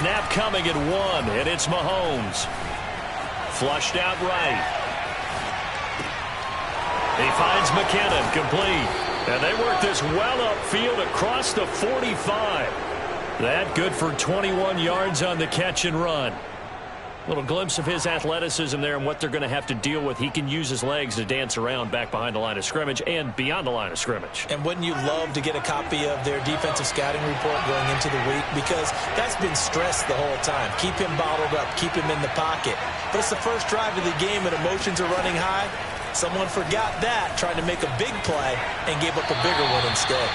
snap coming at 1, and it's Mahomes. Flushed out right. He finds McKinnon, complete. And they work this well upfield across the 45. That good for 21 yards on the catch and run. Little glimpse of his athleticism there and what they're going to have to deal with. He can use his legs to dance around back behind the line of scrimmage and beyond the line of scrimmage. And wouldn't you love to get a copy of their defensive scouting report going into the week? Because that's been stressed the whole time. Keep him bottled up. Keep him in the pocket. But it's the first drive of the game and emotions are running high. Someone forgot that, trying to make a big play, and gave up a bigger one instead.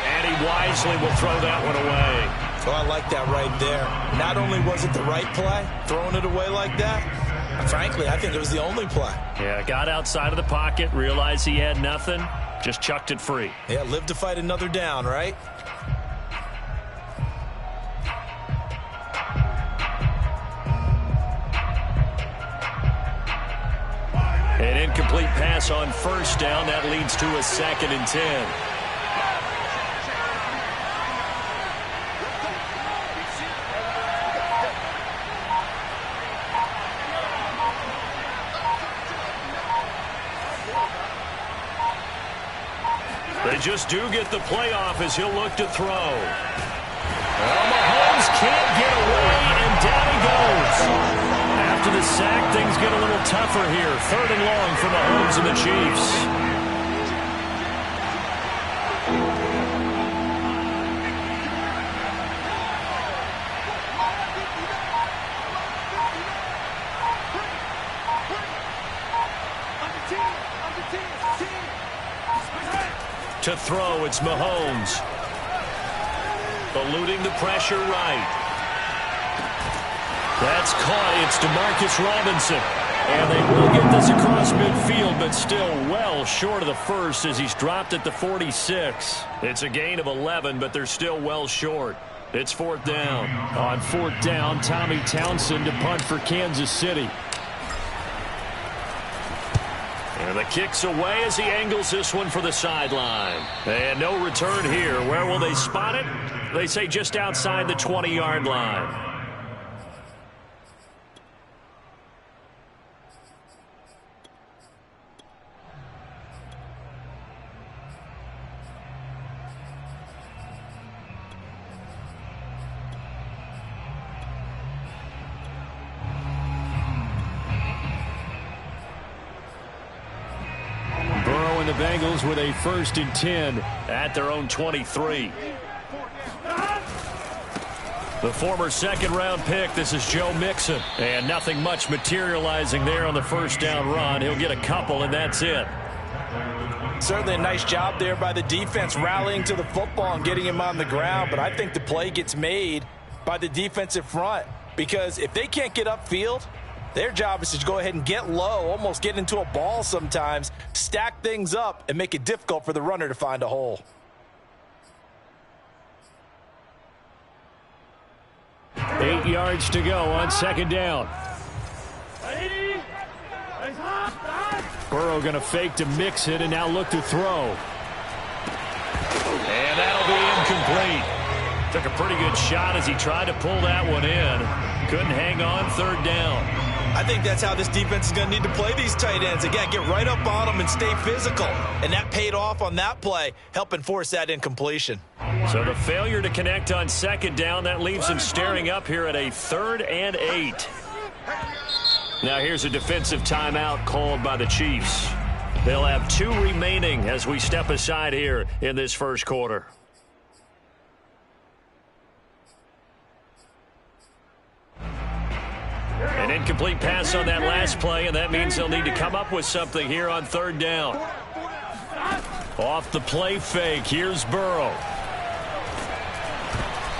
And he wisely will throw that one away. So I like that right there. Not only was it the right play, throwing it away like that, frankly, I think it was the only play. Yeah, got outside of the pocket, realized he had nothing, just chucked it free. Yeah, live to fight another down, right? An incomplete pass on first down. That leads to a 2nd and 10. They just do get the playoff as he'll look to throw. Well, Mahomes can't get away, and down he goes. After the sack, things get a little tougher here. 3rd and long for Mahomes and the Chiefs. To throw, it's Mahomes. Eluding the pressure right. That's caught. It's Demarcus Robinson. And they will get this across midfield, but still well short of the first as he's dropped at the 46. It's a gain of 11, but they're still well short. It's 4th down. On 4th down, Tommy Townsend to punt for Kansas City. And the kick's away as he angles this one for the sideline. And no return here. Where will they spot it? They say just outside the 20-yard line. The Bengals with a 1st and 10 at their own 23. The former 2nd-round pick, this is Joe Mixon. And nothing much materializing there on the 1st down run. He'll get a couple, and that's it. Certainly a nice job there by the defense rallying to the football and getting him on the ground. But I think the play gets made by the defensive front. Because if they can't get upfield, their job is to go ahead and get low, almost get into a ball sometimes, stack things up, and make it difficult for the runner to find a hole. Eight yards to go on 2nd down. Burrow going to fake to mix it and now look to throw. And that'll be incomplete. Took a pretty good shot as he tried to pull that one in. Couldn't hang on. 3rd down. I think that's how this defense is going to need to play these tight ends. Again, get right up on them and stay physical. And that paid off on that play, helping force that incompletion. So the failure to connect on 2nd down, that leaves him staring up here at a 3rd and 8. Now here's a defensive timeout called by the Chiefs. They'll have 2 remaining as we step aside here in this 1st quarter. An incomplete pass on that last play, and that means they'll need to come up with something here on 3rd down. Off the play fake, here's Burrow.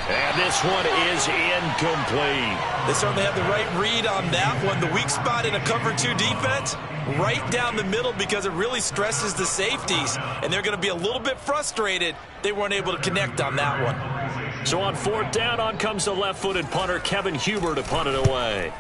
And this one is incomplete. They certainly have the right read on that one. The weak spot in a cover 2 defense, right down the middle because it really stresses the safeties. And they're going to be a little bit frustrated they weren't able to connect on that one. So on 4th down, on comes the left-footed punter, Kevin Huber, to punt it away.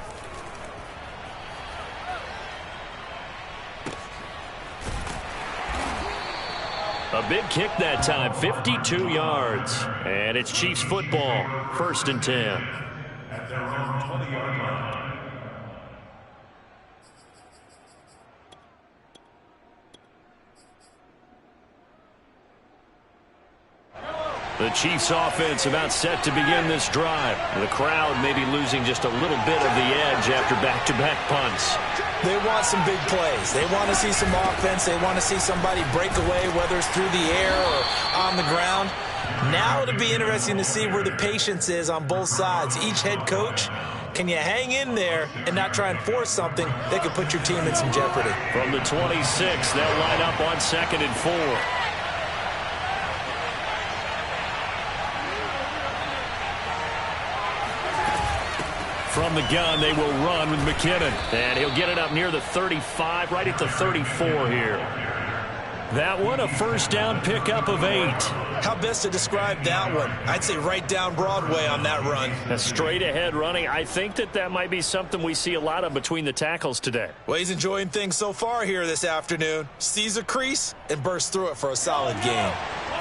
A big kick that time, 52 yards. And it's Chiefs football, 1st and 10. The Chiefs offense about set to begin this drive. The crowd may be losing just a little bit of the edge after back-to-back punts. They want some big plays. They want to see some offense. They want to see somebody break away, whether it's through the air or on the ground. Now it'll be interesting to see where the patience is on both sides. Each head coach, can you hang in there and not try and force something that could put your team in some jeopardy? From the 26, they'll line up on 2nd and 4. From the gun, they will run with McKinnon. And he'll get it up near the 35, right at the 34 here. That one, a first down pickup of 8. How best to describe that one? I'd say right down Broadway on that run. A straight ahead running. I think that might be something we see a lot of between the tackles today. Well, he's enjoying things so far here this afternoon. Sees a crease and bursts through it for a solid gain.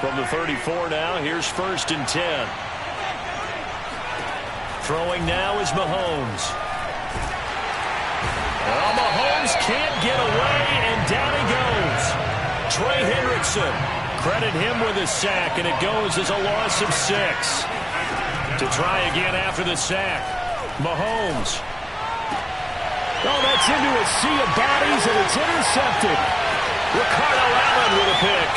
From the 34 now, here's 1st and 10. Throwing now is Mahomes. Well, Mahomes can't get away, and down he goes. Trey Hendrickson, credit him with a sack, and it goes as a loss of 6. To try again after the sack, Mahomes. Oh, that's into a sea of bodies, and it's intercepted. Ricardo Allen with a pick.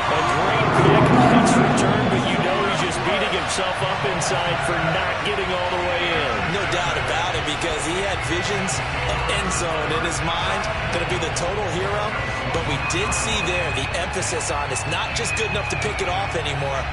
A great pick, kicks return, but you know he's just beating himself up inside for not getting all the way in. No doubt about it, because he had visions of end zone in his mind, going to be the total hero. But we did see there the emphasis on it's not just good enough to pick it off anymore.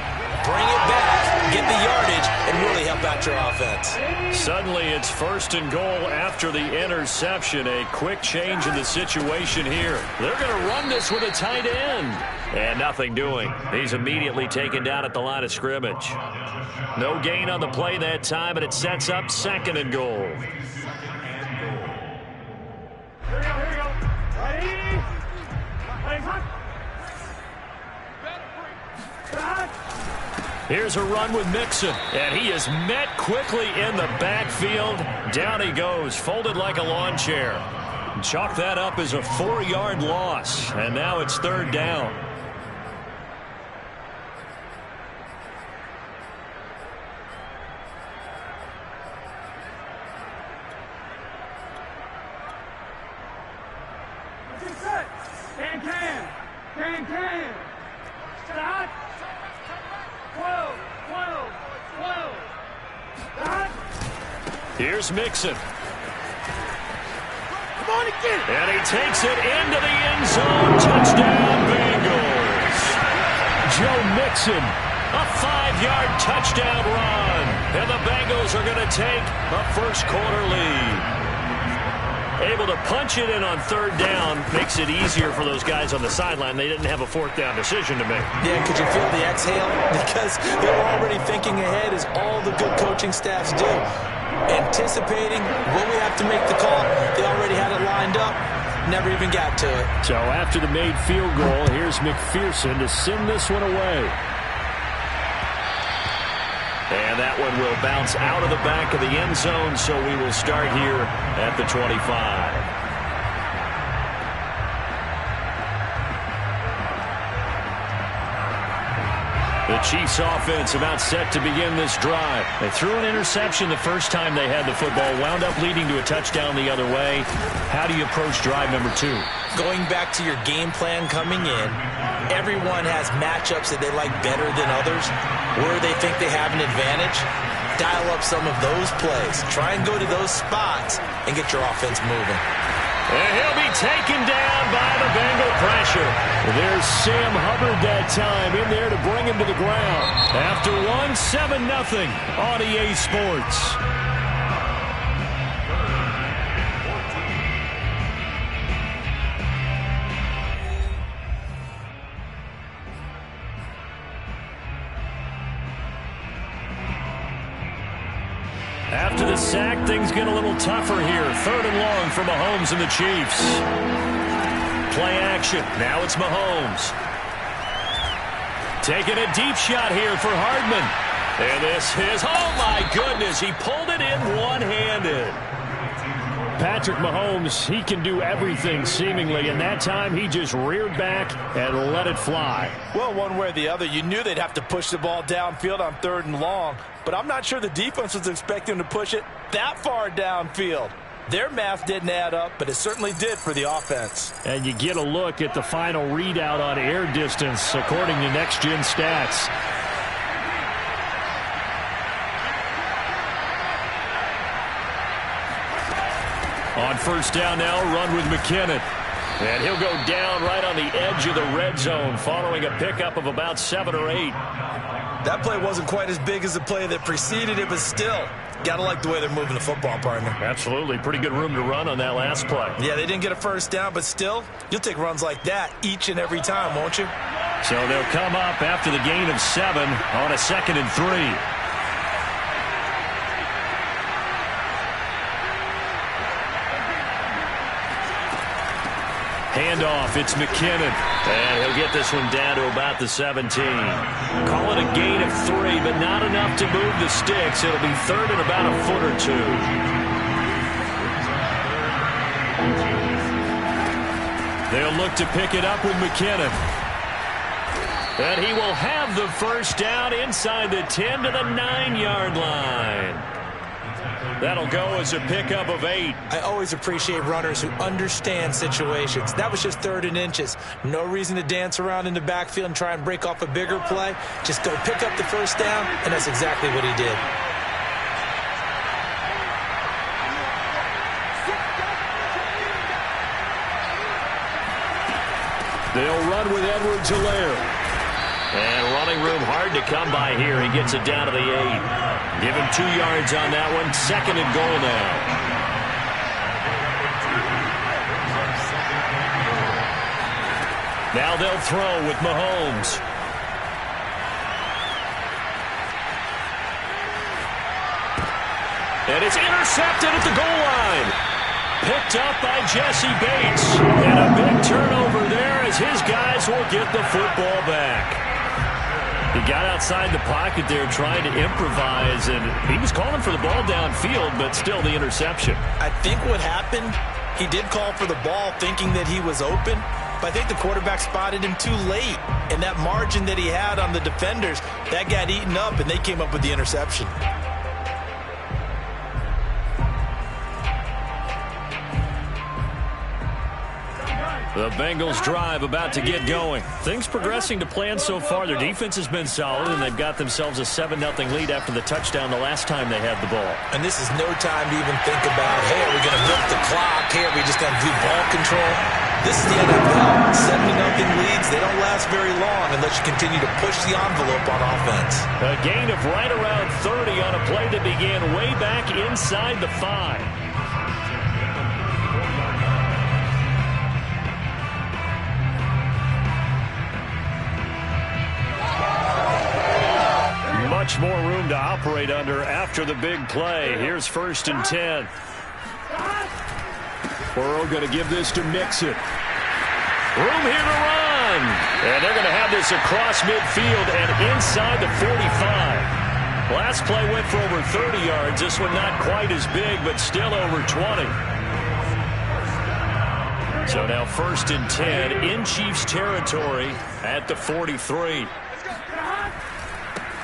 Bring it back, get the yardage, and really help out your offense. Suddenly it's 1st and goal after the interception. A quick change in the situation here. They're going to run this with a tight end. And nothing doing. He's immediately taken down at the line of scrimmage. No gain on the play that time, and it sets up 2nd and goal. Here we go. Ready? Here's a run with Mixon, and he is met quickly in the backfield. Down he goes, folded like a lawn chair. Chalk that up as a 4-yard loss, and now it's 3rd down. Can. Start. 12. Start. Here's Mixon. Come on again. And he takes it into the end zone. Touchdown, Bengals. Joe Mixon, a 5-yard touchdown run. And the Bengals are going to take a first-quarter lead. Able to punch it in on 3rd down makes it easier for those guys on the sideline. They didn't have a 4th down decision to make. Yeah, could you feel the exhale? Because they were already thinking ahead, as all the good coaching staffs do. Anticipating, will we have to make the call? They already had it lined up. Never even got to it. So after the made field goal, here's McPherson to send this one away. And that one will bounce out of the back of the end zone, so we will start here at the 25. The Chiefs offense about set to begin this drive. They threw an interception the first time they had the football, wound up leading to a touchdown the other way. How do you approach drive number 2? Going back to your game plan coming in, everyone has matchups that they like better than others, where they think they have an advantage. Dial up some of those plays. Try and go to those spots and get your offense moving. And he'll be taken down by the Bengal pressure. There's Sam Hubbard that time in there to bring him to the ground. After 7-0 on EA Sports. After the sack, things get a little tougher here. 3rd and long for Mahomes and the Chiefs. Play action. Now it's Mahomes. Taking a deep shot here for Hardman. And this is, oh my goodness, he pulled it in one-handed. Patrick Mahomes, he can do everything seemingly, and that time he just reared back and let it fly. Well, one way or the other, you knew they'd have to push the ball downfield on 3rd and long, but I'm not sure the defense was expecting to push it that far downfield. Their math didn't add up, but it certainly did for the offense. And you get a look at the final readout on air distance according to Next Gen Stats. On 1st down now, run with McKinnon. And he'll go down right on the edge of the red zone following a pickup of about 7 or 8. That play wasn't quite as big as the play that preceded it, but still, got to like the way they're moving the football, partner. Absolutely. Pretty good room to run on that last play. Yeah, they didn't get a 1st down, but still, you'll take runs like that each and every time, won't you? So they'll come up after the gain of 7 on a 2nd and 3. Handoff, it's McKinnon. And he'll get this one down to about the 17. Call it a gain of 3, but not enough to move the sticks. It'll be 3rd and about a foot or 2. They'll look to pick it up with McKinnon. And he will have the 1st down inside the 10 to the 9-yard line. That'll go as a pickup of 8. I always appreciate runners who understand situations. That was just 3rd and inches. No reason to dance around in the backfield and try and break off a bigger play. Just go pick up the 1st down, and that's exactly what he did. They'll run with Edwards-Helaire. And running room hard to come by here. He gets it down to the 8. Give him 2 yards on that one. 2nd and goal now. Now they'll throw with Mahomes. And it's intercepted at the goal line. Picked up by Jesse Bates. And a big turnover there as his guys will get the football back. He got outside the pocket there trying to improvise, and he was calling for the ball downfield, but still the interception. I think what happened, he did call for the ball thinking that he was open, but I think the quarterback spotted him too late. And that margin that he had on the defenders, that got eaten up, and they came up with the interception. The Bengals drive about to get going. Things progressing to plan so far. Their defense has been solid, and they've got themselves a 7-0 lead after the touchdown the last time they had the ball. And this is no time to even think about, hey, are we going to milk the clock? Hey, are we just going to do ball control? This is the NFL. 7-0 leads, they don't last very long unless you continue to push the envelope on offense. A gain of right around 30 on a play that began way back inside the 5. Much more room to operate under after the big play. Here's 1st and 10. Burrow going to give this to Mixon. Room here to run. And they're going to have this across midfield and inside the 45. Last play went for over 30 yards. This one not quite as big, but still over 20. So now 1st and 10 in Chiefs territory at the 43.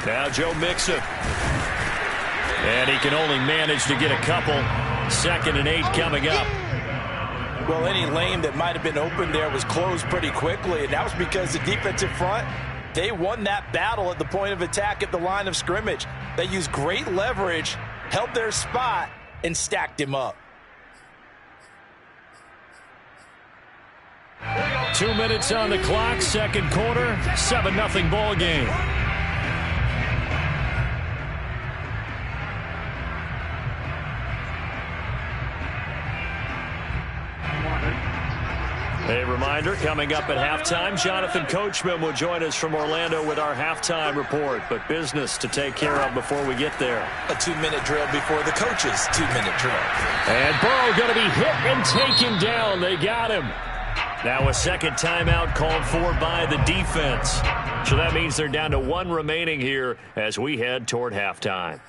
Now Joe Mixon. And he can only manage to get a couple. 2nd and 8 coming up. Well, any lane that might have been open there was closed pretty quickly, and that was because the defensive front, they won that battle at the point of attack at the line of scrimmage. They used great leverage, held their spot, and stacked him up. 2 minutes on the clock, 2nd quarter, 7-0 ball game. A reminder, coming up at halftime, Jonathan Coachman will join us from Orlando with our halftime report, but business to take care of before we get there. A 2-minute drill before the coach's 2-minute drill. And Burrow going to be hit and taken down. They got him. Now a second timeout called for by the defense. So that means they're down to one remaining here as we head toward halftime.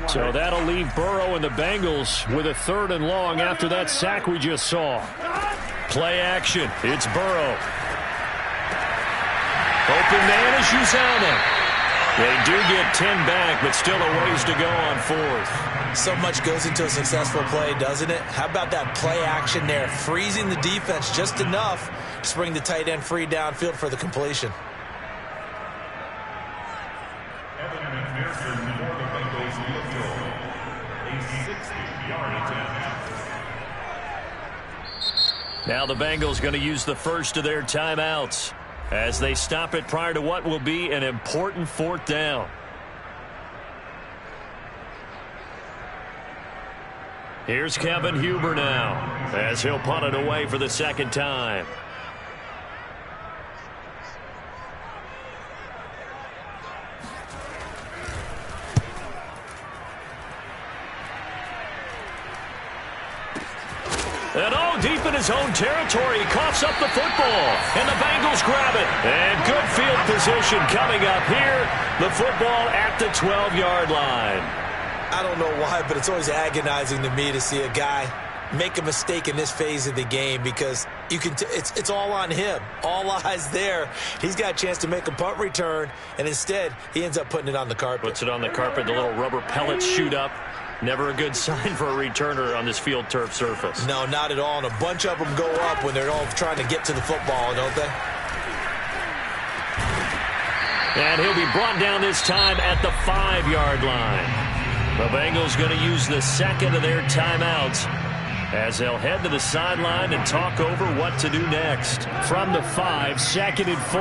So that'll leave Burrow and the Bengals with a 3rd and long after that sack we just saw. Play action. It's Burrow. Open man is Uzomah. They do get 10 back, but still a ways to go on 4th. So much goes into a successful play, doesn't it? How about that play action there? Freezing the defense just enough to bring the tight end free downfield for the completion. Now the Bengals going to use the first of their timeouts as they stop it prior to what will be an important 4th down. Here's Kevin Huber now as he'll punt it away for the 2nd time. And deep in his own territory, he coughs up the football, and the Bengals grab it. And good field position coming up here. The football at the 12-yard line. I don't know why, but it's always agonizing to me to see a guy make a mistake in this phase of the game because you can. It's all on him. All eyes there. He's got a chance to make a punt return, and instead he ends up putting it on the carpet. Puts it on the carpet. The little rubber pellets shoot up. Never a good sign for a returner on this field turf surface. No, not at all. And a bunch of them go up when they're all trying to get to the football, don't they? And he'll be brought down this time at the 5-yard line. The Bengals going to use the 2nd of their timeouts as they'll head to the sideline and talk over what to do next. From the 5, 2nd and 4.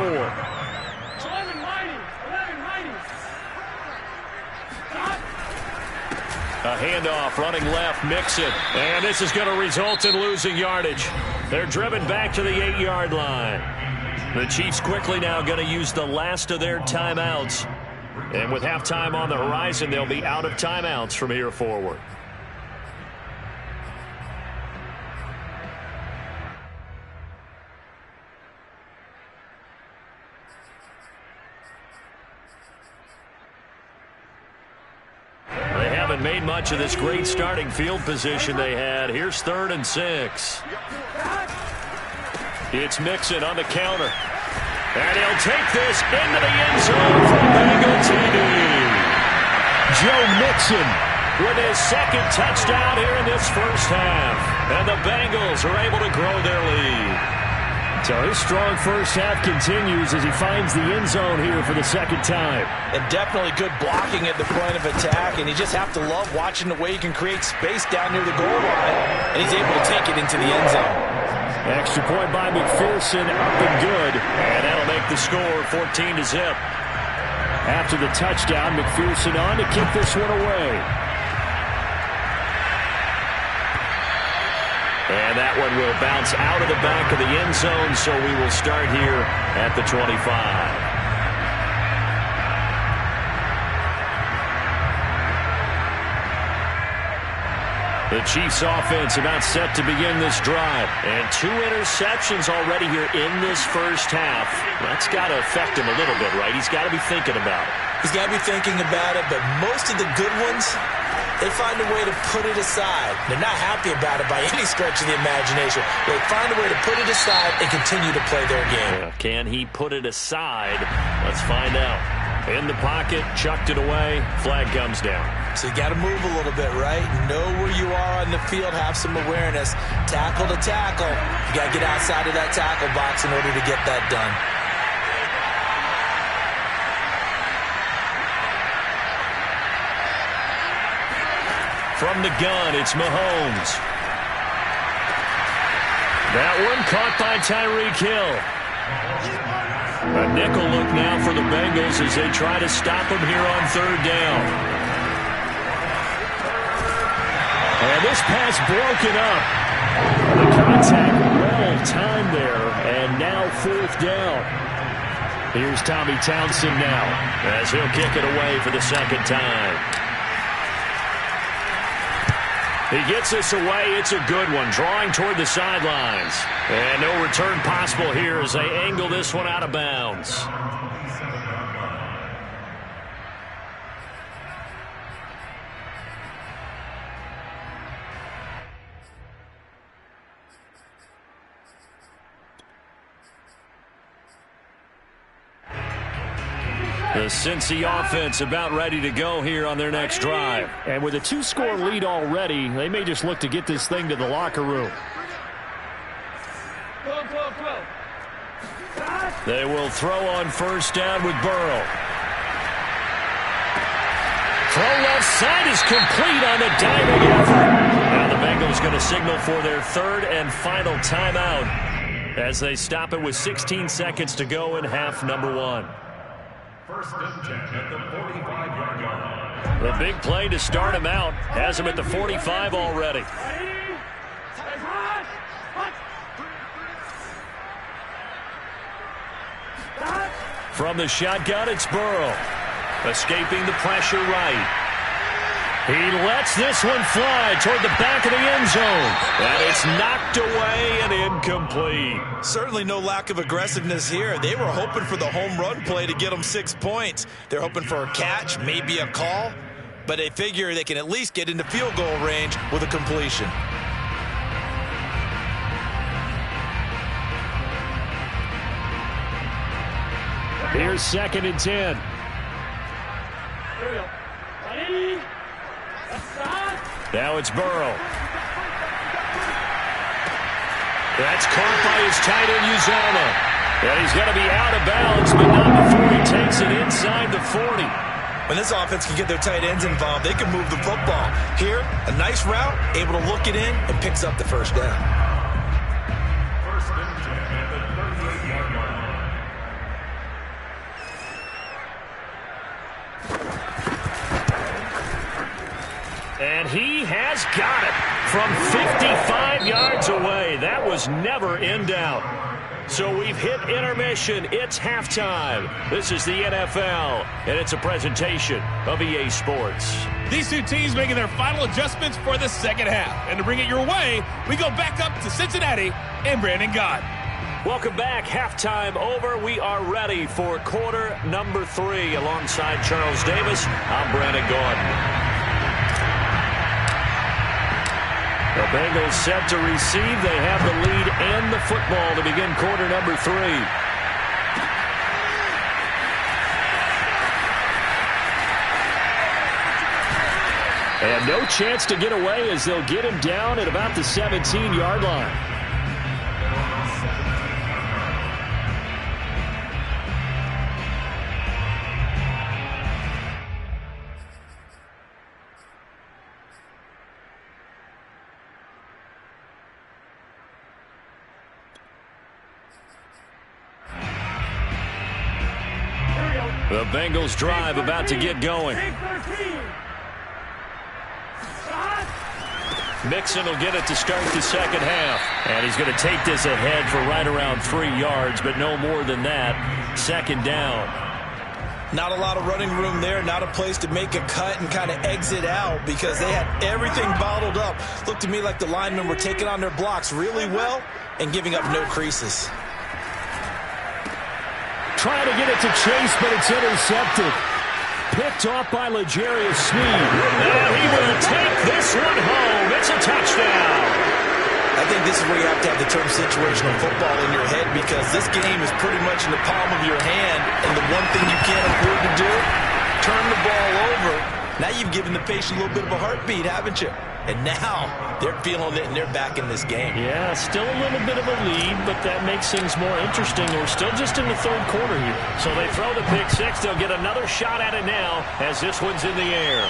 11 mighty. A handoff running left, Mixon. And this is going to result in losing yardage. They're driven back to the 8-yard line. The Chiefs quickly now going to use the last of their timeouts. And with halftime on the horizon, they'll be out of timeouts from here forward. Made much of this great starting field position they had. Here's 3rd and 6. It's Mixon on the counter. And he'll take this into the end zone for Bengal TD. Joe Mixon with his 2nd touchdown here in this first half. And the Bengals are able to grow their lead. So his strong first half continues as he finds the end zone here for the 2nd time. And definitely good blocking at the point of attack, and you just have to love watching the way he can create space down near the goal line, and he's able to take it into the end zone. Extra point by McPherson, up and good, and that'll make the score 14-0. After the touchdown, McPherson on to kick this one away. And that one will bounce out of the back of the end zone, so we will start here at the 25. The Chiefs offense about set to begin this drive. And 2 interceptions already here in this first half. That's got to affect him a little bit, right? He's got to be thinking about it. He's got to be thinking about it, but most of the good ones, they find a way to put it aside. They're not happy about it by any stretch of the imagination. They find a way to put it aside and continue to play their game. Yeah, can he put it aside? Let's find out. In the pocket, chucked it away, flag comes down. So you got to move a little bit, right? Know where you are on the field, have some awareness. Tackle to tackle. You got to get outside of that tackle box in order to get that done. From the gun, it's Mahomes. That one caught by Tyreek Hill. A nickel look now for the Bengals as they try to stop him here on 3rd down. And this pass broken up. The contact well timed there, and now 4th down. Here's Tommy Townsend now as he'll kick it away for the 2nd time. He gets this away. It's a good one, drawing toward the sidelines. And no return possible here as they angle this one out of bounds. The Cincy offense about ready to go here on their next drive. And with a 2-score lead already, they may just look to get this thing to the locker room. They will throw on 1st down with Burrow. Throw left side is complete on the diving effort. Now the Bengals going to signal for their 3rd and final timeout as they stop it with 16 seconds to go in half number 1. 1st and 10 at the 45-yard line. The big play to start him out has him at the 45 already. From the shotgun, it's Burrow. Escaping the pressure right. He lets this one fly toward the back of the end zone. And it's knocked away and incomplete. Certainly no lack of aggressiveness here. They were hoping for the home run play to get them 6 points. They're hoping for a catch, maybe a call, but they figure they can at least get into field goal range with a completion. Here's 2nd and 10. Now it's Burrow. That's caught by his tight end, Uzomah. And he's going to be out of bounds, but not before he takes it inside the 40. When this offense can get their tight ends involved, they can move the football. Here, a nice route, able to look it in, and picks up the 1st down. 1st and 10 at the 38-yard line. And he has got it from 55 yards away. That was never in doubt. So we've hit intermission. It's halftime. This is the NFL, and it's a presentation of EA Sports. These two teams making their final adjustments for the 2nd half. And to bring it your way, we go back up to Cincinnati and Brandon Gott. Welcome back. Halftime over. We are ready for quarter number 3. Alongside Charles Davis, I'm Brandon Gordon. The Bengals set to receive. They have the lead and the football to begin quarter number 3. And no chance to get away as they'll get him down at about the 17-yard line. The Bengals drive about to get going. Mixon will get it to start the 2nd half. And he's going to take this ahead for right around 3 yards, but no more than that. 2nd down. Not a lot of running room there, not a place to make a cut and kind of exit out because they had everything bottled up. Looked to me like the linemen were taking on their blocks really well and giving up no creases. Trying to get it to Chase, but it's intercepted. Picked off by L'Jarius Sneed. And he will take this one home. It's a touchdown. I think this is where you have to have the term situational football in your head because this game is pretty much in the palm of your hand, and the one thing you can't afford to do, turn the ball over. Now you've given the patient a little bit of a heartbeat, haven't you? And now they're feeling it and they're back in this game. Yeah, still a little bit of a lead, but that makes things more interesting. We're still just in the 3rd quarter here. So they throw the pick 6. They'll get another shot at it now as this one's in the air.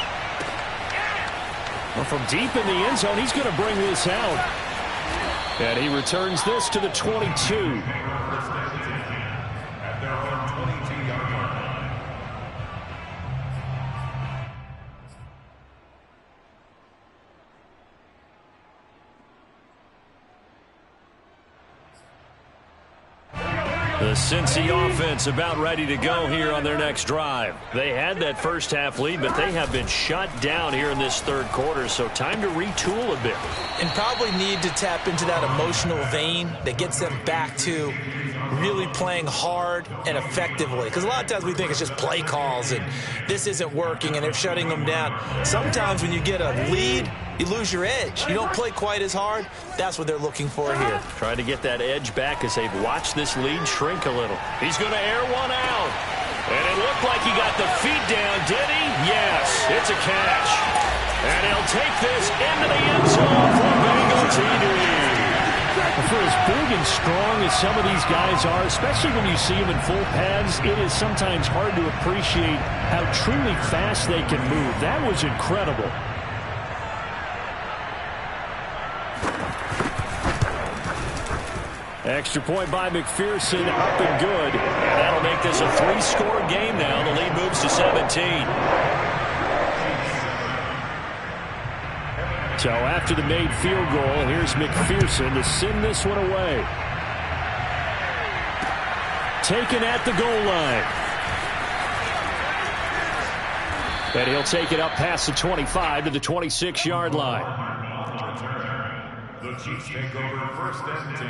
Well, from deep in the end zone, he's going to bring this out. And he returns this to the 22. The Cincy offense about ready to go here on their next drive. They had that first half lead, but they have been shut down here in this third quarter, so time to retool a bit. And probably need to tap into that emotional vein that gets them back to really playing hard and effectively. Because a lot of times we think it's just play calls and this isn't working and they're shutting them down. Sometimes when you get a lead, you lose your edge. You don't play quite as hard. That's what they're looking for here. Trying to get that edge back as they've watched this lead shrink a little. He's going to air one out. And it looked like he got the feet down, did he? Yes, it's a catch. And he'll take this into the end zone for a Bengal TD. For as big and strong as some of these guys are, especially when you see them in full pads, it is sometimes hard to appreciate how truly fast they can move. That was incredible. Extra point by McPherson, up and good. And that'll make this a 3-score game now. The lead moves to 17. So after the made field goal, here's McPherson to send this one away. Taken at the goal line. And he'll take it up past the 25 to the 26-yard line. The Chiefs take over first and 10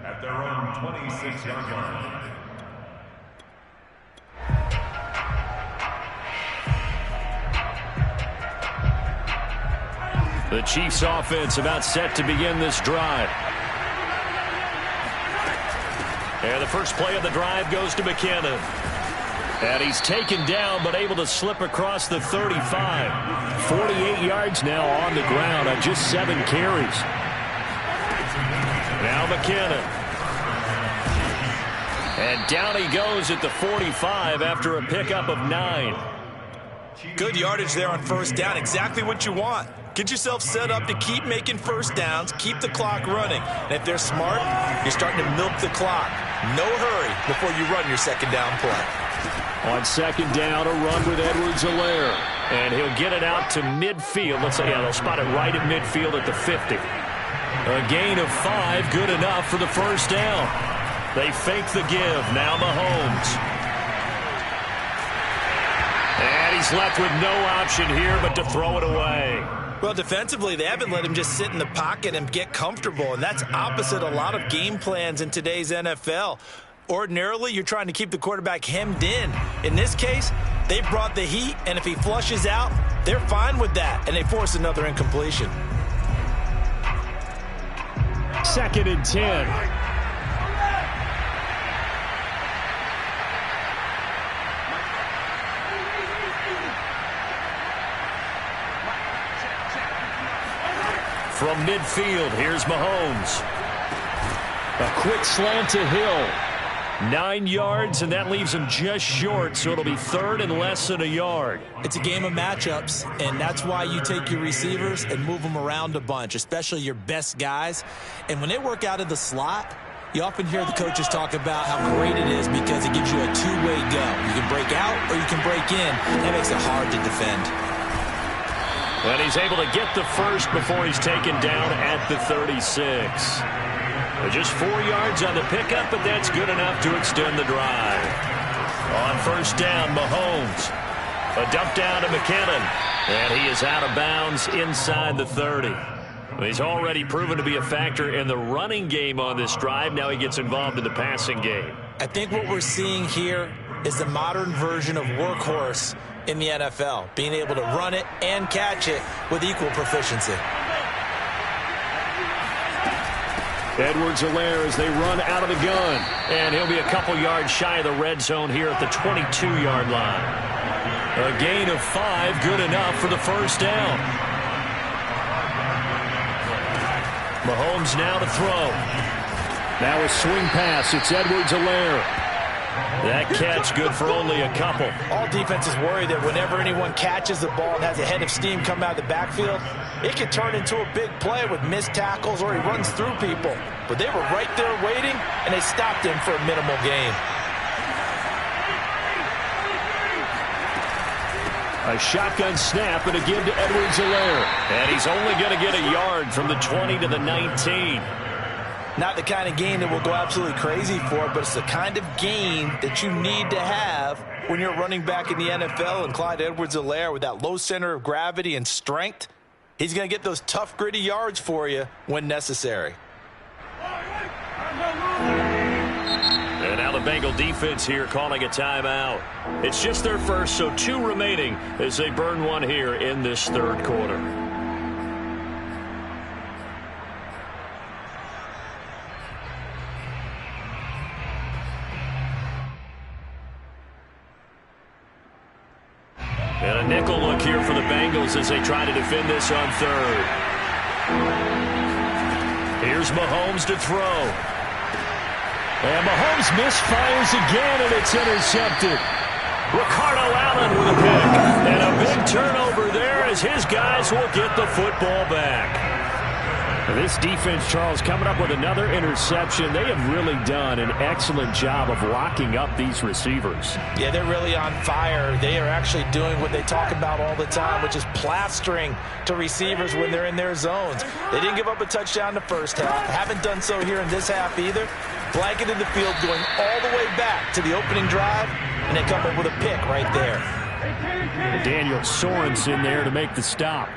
at their own 26-yard line. The Chiefs offense about set to begin this drive. And the first play of the drive goes to McKinnon. And he's taken down but able to slip across the 35. 48 yards now on the ground on just 7 carries. Now McKinnon. And down he goes at the 45 after a pickup of 9. Good yardage there on first down. Exactly what you want. Get yourself set up to keep making first downs, keep the clock running. And if they're smart, you're starting to milk the clock. No hurry before you run your second down play. On second down, a run with Edwards-Helaire. And he'll get it out to midfield. Let's say, yeah, they'll spot it right at midfield at the 50. A gain of 5, good enough for the first down. They fake the give. Now Mahomes. And he's left with no option here but to throw it away. Well, defensively, they haven't let him just sit in the pocket and get comfortable, and that's opposite a lot of game plans in today's NFL. Ordinarily, you're trying to keep the quarterback hemmed in. In this case, they brought the heat, and if he flushes out, they're fine with that, and they force another incompletion. Second and 10. From midfield, here's Mahomes. A quick slant to Hill. 9 yards, and that leaves him just short, so it'll be third and less than a yard. It's a game of matchups, and that's why you take your receivers and move them around a bunch, especially your best guys. And when they work out of the slot, you often hear the coaches talk about how great it is because it gives you a two-way go. You can break out or you can break in. That makes it hard to defend. And he's able to get the first before he's taken down at the 36. Just 4 yards on the pickup, but that's good enough to extend the drive. On first down, Mahomes. A dump down to McKinnon. And he is out of bounds inside the 30. He's already proven to be a factor in the running game on this drive. Now he gets involved in the passing game. I think what we're seeing here is the modern version of workhorse in the NFL, being able to run it and catch it with equal proficiency. Edwards-Helaire as they run out of the gun. And he'll be a couple yards shy of the red zone here at the 22-yard line. A gain of 5, good enough for the first down. Mahomes now to throw. Now a swing pass. It's Edwards-Helaire. That catch good for only a couple. All defenses worry that whenever anyone catches the ball and has a head of steam come out of the backfield, it can turn into a big play with missed tackles or he runs through people. But they were right there waiting, and they stopped him for a minimal gain. A shotgun snap and a give to Edwards-Helaire. And he's only going to get a yard from the 20 to the 19. Not the kind of game that we'll go absolutely crazy for, but it's the kind of game that you need to have when you're running back in the NFL. And Clyde Edwards-Helaire, with that low center of gravity and strength, he's going to get those tough, gritty yards for you when necessary. And now the Bengal defense here calling a timeout. It's just their first, so 2 remaining as they burn one here in this third quarter. And a nickel look here for the Bengals as they try to defend this on third. Here's Mahomes to throw. And Mahomes misfires again, and it's intercepted. Ricardo Allen with a pick. And a big turnover there as his guys will get the football back. This defense, Charles, coming up with another interception. They have really done an excellent job of locking up these receivers. Yeah, they're really on fire. They are actually doing what they talk about all the time, which is plastering to receivers when they're in their zones. They didn't give up a touchdown in the first half. Haven't done so here in this half either. Blanketed the field, going all the way back to the opening drive, and they come up with a pick right there. And Daniel Sorensen there to make the stop.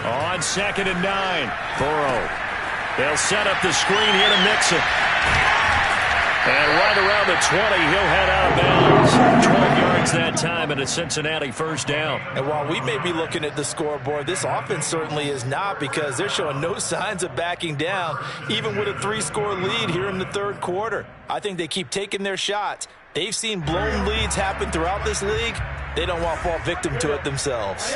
On 2nd and 9, Burrow. They'll set up the screen here to Mixon. And right around the 20, he'll head out of bounds. 12 yards that time and a Cincinnati first down. And while we may be looking at the scoreboard, this offense certainly is not, because they're showing no signs of backing down, even with a 3-score lead here in the third quarter. I think they keep taking their shots. They've seen blown leads happen throughout this league. They don't want to fall victim to it themselves.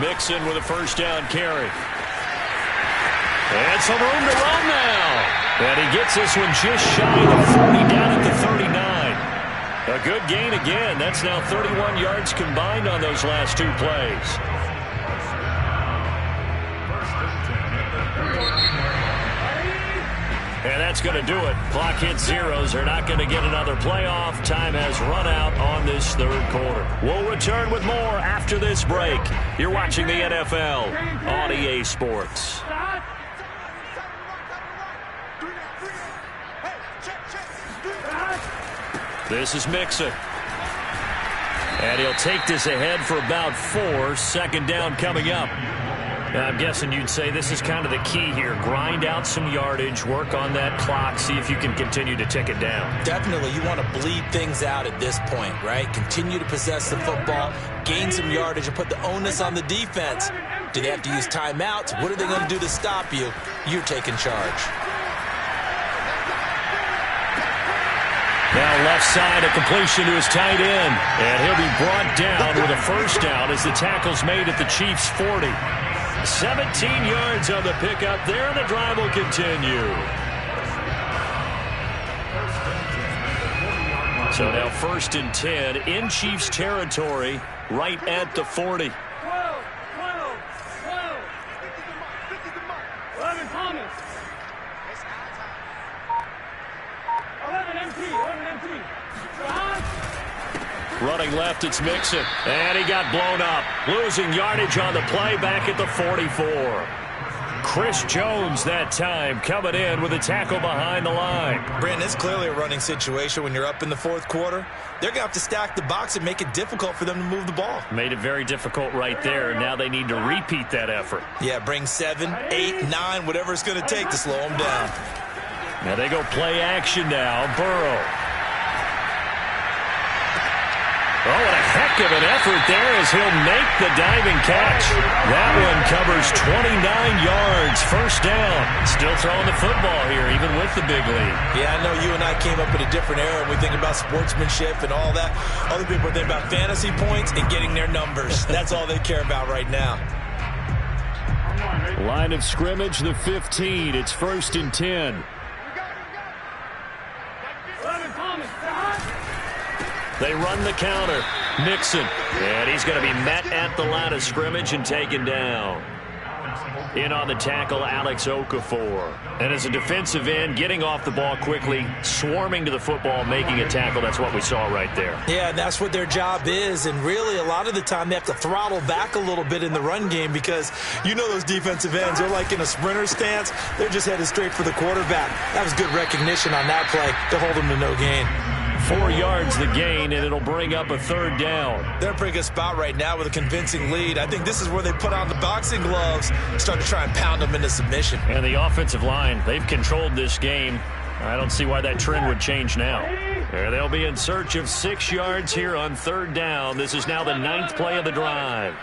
Mixon with a first down carry. And some room to run now. And he gets this one just shy of the 40, down at the 39. A good gain again. That's now 31 yards combined on those last 2 plays. And that's going to do it. Clock hits zeros. They're not going to get another playoff. Time has run out on this third quarter. We'll return with more after this break. You're watching the NFL on EA Sports. This is Mixon. And he'll take this ahead for about 4. Second down coming up. Now, I'm guessing you'd say this is kind of the key here. Grind out some yardage, work on that clock, see if you can continue to tick it down. Definitely, you want to bleed things out at this point, right? Continue to possess the football, gain some yardage, and put the onus on the defense. Do they have to use timeouts? What are they going to do to stop you? You're taking charge. Now left side, a completion to his tight end. And he'll be brought down with a first down as the tackle's made at the Chiefs' 40. 17 yards on the pickup there, and the drive will continue. So now 1st and 10 in Chiefs territory, right at the 40. 12, 11 Thomas. 11 MT. Running left, it's Mixon. And he got blown up. Losing yardage on the play back at the 44. Chris Jones that time coming in with a tackle behind the line. Brandon, it's clearly a running situation when you're up in the fourth quarter. They're going to have to stack the box and make it difficult for them to move the ball. Made it very difficult right there. Now they need to repeat that effort. Yeah, bring 7, 8, 9, whatever it's going to take to slow them down. Now they go play action now. Burrow. Oh, what a heck of an effort there as he'll make the diving catch. That one covers 29 yards. First down. Still throwing the football here, even with the big lead. Yeah, I know you and I came up in a different era. We think about sportsmanship and all that. Other people think about fantasy points and getting their numbers. That's all they care about right now. Line of scrimmage, the 15. It's 1st and 10. They run the counter. Mixon. And he's going to be met at the line of scrimmage and taken down. In on the tackle, Alex Okafor. And as a defensive end, getting off the ball quickly, swarming to the football, making a tackle. That's what we saw right there. Yeah, that's what their job is. And really, a lot of the time, they have to throttle back a little bit in the run game because you know those defensive ends, they're like in a sprinter stance. They're just headed straight for the quarterback. That was good recognition on that play to hold them to no gain. 4 yards the gain, and it'll bring up a 3rd down. They're in a pretty good spot right now with a convincing lead. I think this is where they put on the boxing gloves, start to try and pound them into submission. And the offensive line, they've controlled this game. I don't see why that trend would change now. They'll be in search of 6 yards here on 3rd down. This is now the 9th play of the drive.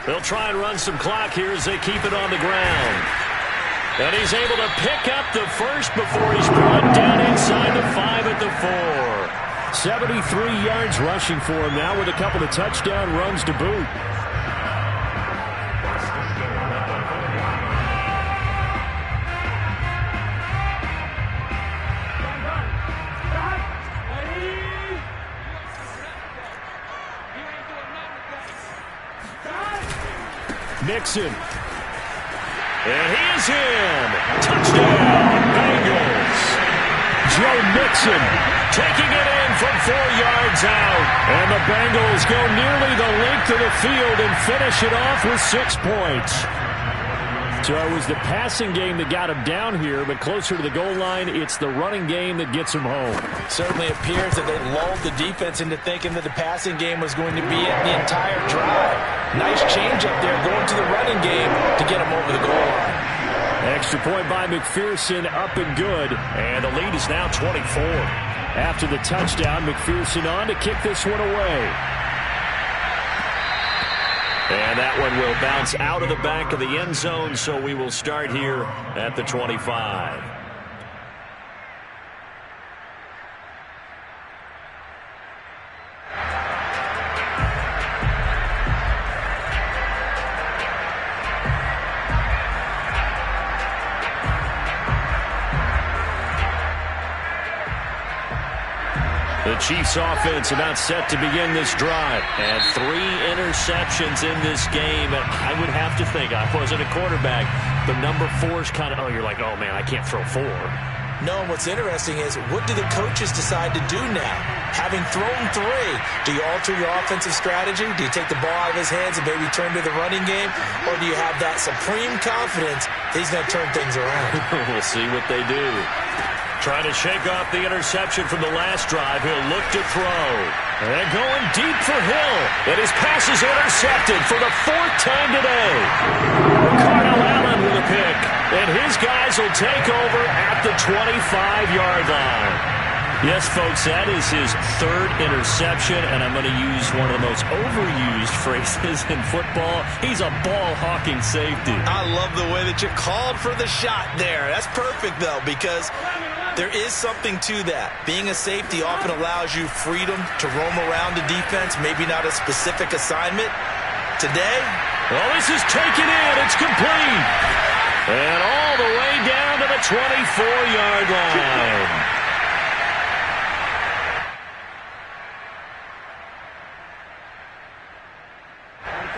They'll try and run some clock here as they keep it on the ground. And he's able to pick up the first before he's brought down inside the 5 at the 4. 73 yards rushing for him now with a couple of touchdown runs to boot. Mixon. And he is in. Touchdown, Bengals. Joe Mixon taking it in from 4 yards out. And the Bengals go nearly the length of the field and finish it off with 6 points. So it was the passing game that got him down here, but closer to the goal line, it's the running game that gets him home. Certainly appears that they lulled the defense into thinking that the passing game was going to be it the entire drive. Nice change up there going to the running game to get him over the goal line. Extra point by McPherson, up and good, and the lead is now 24. After the touchdown, McPherson on to kick this one away. And that one will bounce out of the back of the end zone, so we will start here at the 25. The Chiefs offense about set to begin this drive. And 3 interceptions in this game. And I would have to think, I wasn't a quarterback, the number 4 is kind of, you're like, oh man, I can't throw 4. No, what's interesting is, what do the coaches decide to do now? Having thrown 3, do you alter your offensive strategy? Do you take the ball out of his hands and maybe turn to the running game? Or do you have that supreme confidence that he's going to turn things around? We'll see what they do. Trying to shake off the interception from the last drive. He'll look to throw. And going deep for Hill. And his pass is intercepted for the 4th time today. Ricardo Allen with a pick. And his guys will take over at the 25-yard line. Yes, folks, that is his 3rd interception, and I'm going to use one of the most overused phrases in football. He's a ball-hawking safety. I love the way that you called for the shot there. That's perfect, though, because there is something to that. Being a safety often allows you freedom to roam around the defense, maybe not a specific assignment. Today, well, this is taken in. It's complete. And all the way down to the 24-yard line.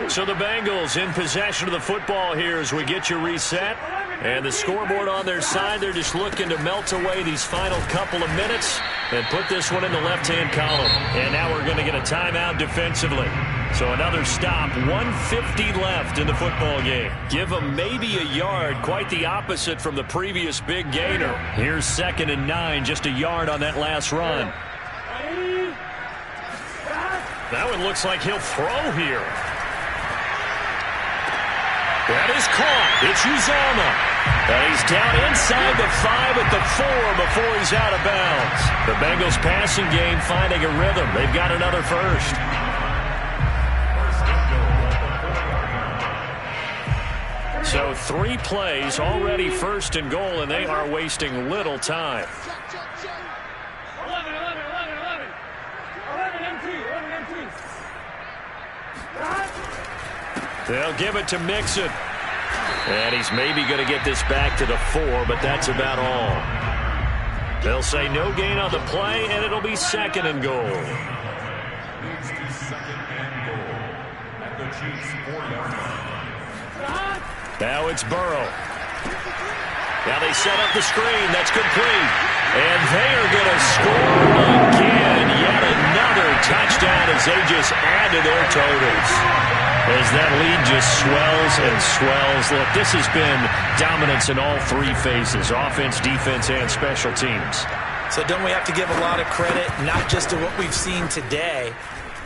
So the Bengals in possession of the football here as we get you reset. And the scoreboard on their side, they're just looking to melt away these final couple of minutes and put this one in the left-hand column. And now we're going to get a timeout defensively. So another stop, 1:50 left in the football game. Give them maybe a yard, quite the opposite from the previous big gainer. Here's 2nd and 9, just a yard on that last run. That one looks like he'll throw here. That is caught. It's Uzomah. And he's down inside the 5 at the 4 before he's out of bounds. The Bengals passing game finding a rhythm. They've got another first. So 3 plays, already 1st and goal, and they are wasting little time. 11 empty. They'll give it to Mixon. And he's maybe going to get this back to the 4, but that's about all. They'll say no gain on the play, and it'll be 2nd and goal. Chiefs 4-yard line. Now it's Burrow. Now they set up the screen. That's complete. And they are going to score again. Yet another touchdown as they just add to their totals. As that lead just swells and swells. Look, this has been dominance in all three phases. Offense, defense, and special teams. So don't we have to give a lot of credit, not just to what we've seen today,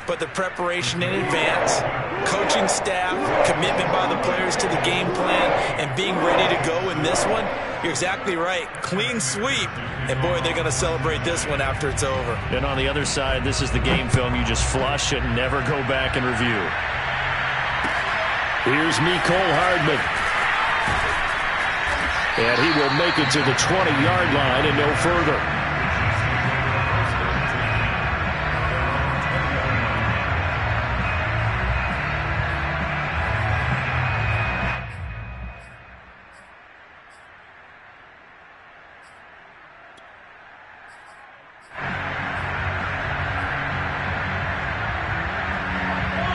but the preparation in advance, coaching staff, commitment by the players to the game plan, and being ready to go in this one? You're exactly right. Clean sweep. And, boy, they're going to celebrate this one after it's over. And on the other side, this is the game film you just flush and never go back and review. Here's Mecole Hardman. And he will make it to the 20-yard line and no further.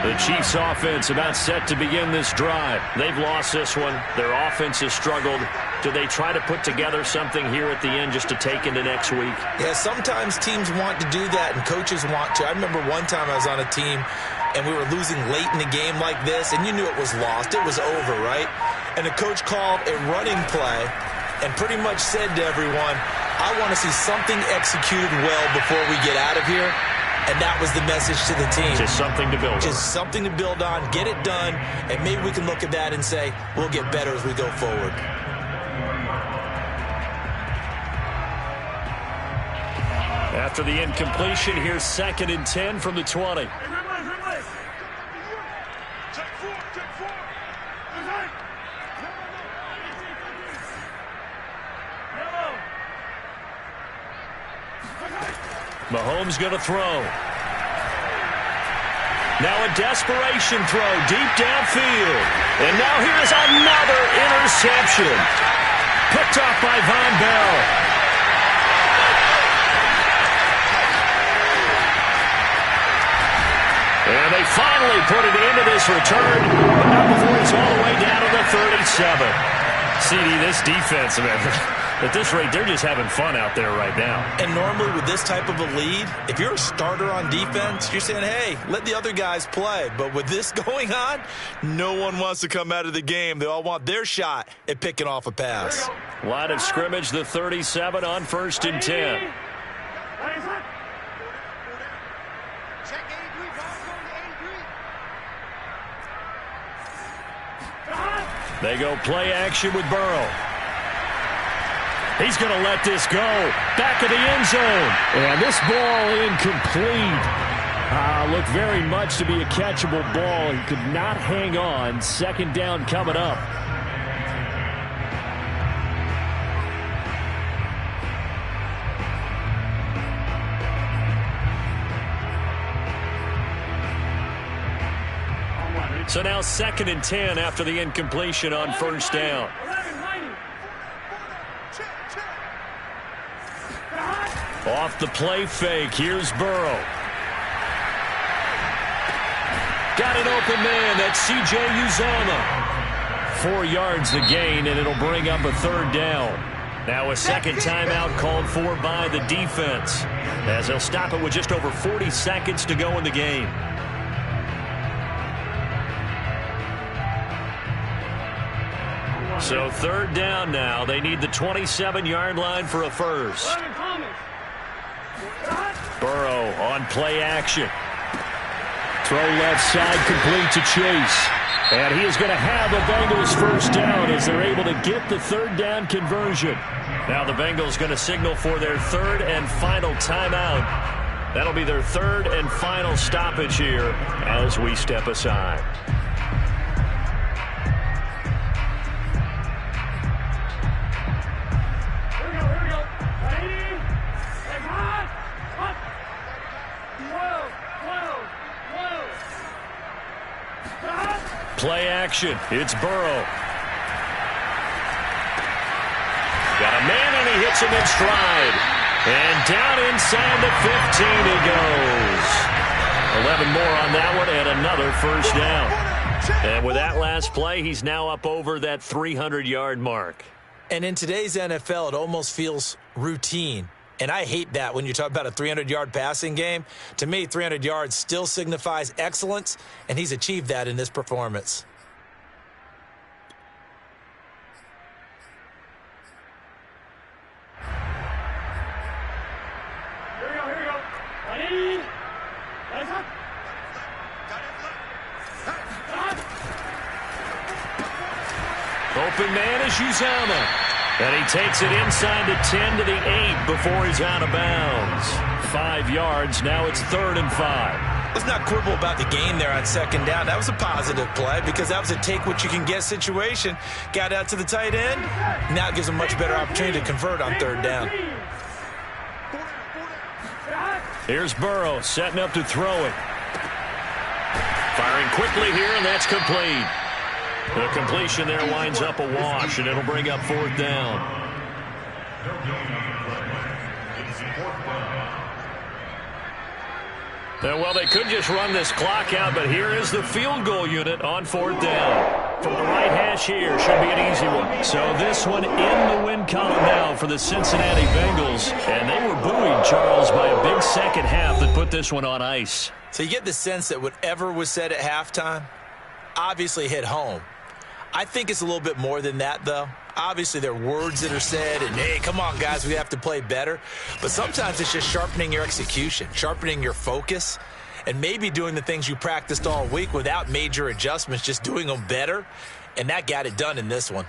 The Chiefs offense about set to begin this drive. They've lost this one. Their offense has struggled. Do they try to put together something here at the end just to take into next week? Yeah, sometimes teams want to do that and coaches want to. I remember one time I was on a team and we were losing late in the game like this, and you knew it was lost. It was over, right? And the coach called a running play and pretty much said to everyone, I want to see something executed well before we get out of here. And that was the message to the team. Just something to build on. Just something to build on, get it done, and maybe we can look at that and say, we'll get better as we go forward. After the incompletion, here's 2nd and 10 from the 20. Mahomes going to throw. Now a desperation throw deep downfield. And now here's another interception. Picked off by Von Bell. And they finally put it into this return, but not before it's all the way down to the 37. CD, this defense, man. At this rate, they're just having fun out there right now. And normally with this type of a lead, if you're a starter on defense, you're saying, hey, let the other guys play. But with this going on, no one wants to come out of the game. They all want their shot at picking off a pass. Line of scrimmage, the 37 on 1st and 10. They go play action with Burrow. He's going to let this go. Back of the end zone. And this ball incomplete. Looked very much to be a catchable ball. He could not hang on. 2nd down coming up. So now 2nd and 10 after the incompletion on 1st down. Off the play fake. Here's Burrow. Got an open man. That's C.J. Uzomah. 4 yards the gain, and it'll bring up a 3rd down. Now a 2nd timeout called for by the defense, as they'll stop it with just over 40 seconds to go in the game. So 3rd down now. They need the 27-yard line for a first. Burrow on play action. Throw left side complete to Chase. And he is going to have the Bengals first down as they're able to get the 3rd down conversion. Now the Bengals going to signal for their 3rd and final timeout. That'll be their 3rd and final stoppage here as we step aside. Play action. It's Burrow. Got a man, and he hits him in stride. And down inside the 15 he goes. 11 more on that one, and another first down. And with that last play, he's now up over that 300-yard mark. And in today's NFL, it almost feels routine. And I hate that when you talk about a 300-yard passing game. To me, 300 yards still signifies excellence, and he's achieved that in this performance. Here we go. Ready? Let's go. Open man is Uzomah. And he takes it inside the 10 to the 8 before he's out of bounds. 5 yards. Now it's 3rd and 5. Let's not quibble about the gain there on 2nd down. That was a positive play because that was a take-what-you-can-get situation. Got out to the tight end. Now it gives him a much better opportunity to convert on 3rd down. Here's Burrow setting up to throw it. Firing quickly here, and that's complete. The completion there winds up a wash, and it'll bring up 4th down. Well, they could just run this clock out, but here is the field goal unit on 4th down. From the right hash here, should be an easy one. So this one in the win column now for the Cincinnati Bengals. And they were buoyed, Charles, by a big second half that put this one on ice. So you get the sense that whatever was said at halftime obviously hit home. I think it's a little bit more than that, though. Obviously, there are words that are said, and, hey, come on, guys, we have to play better. But sometimes it's just sharpening your execution, sharpening your focus, and maybe doing the things you practiced all week without major adjustments, just doing them better. And that got it done in this one.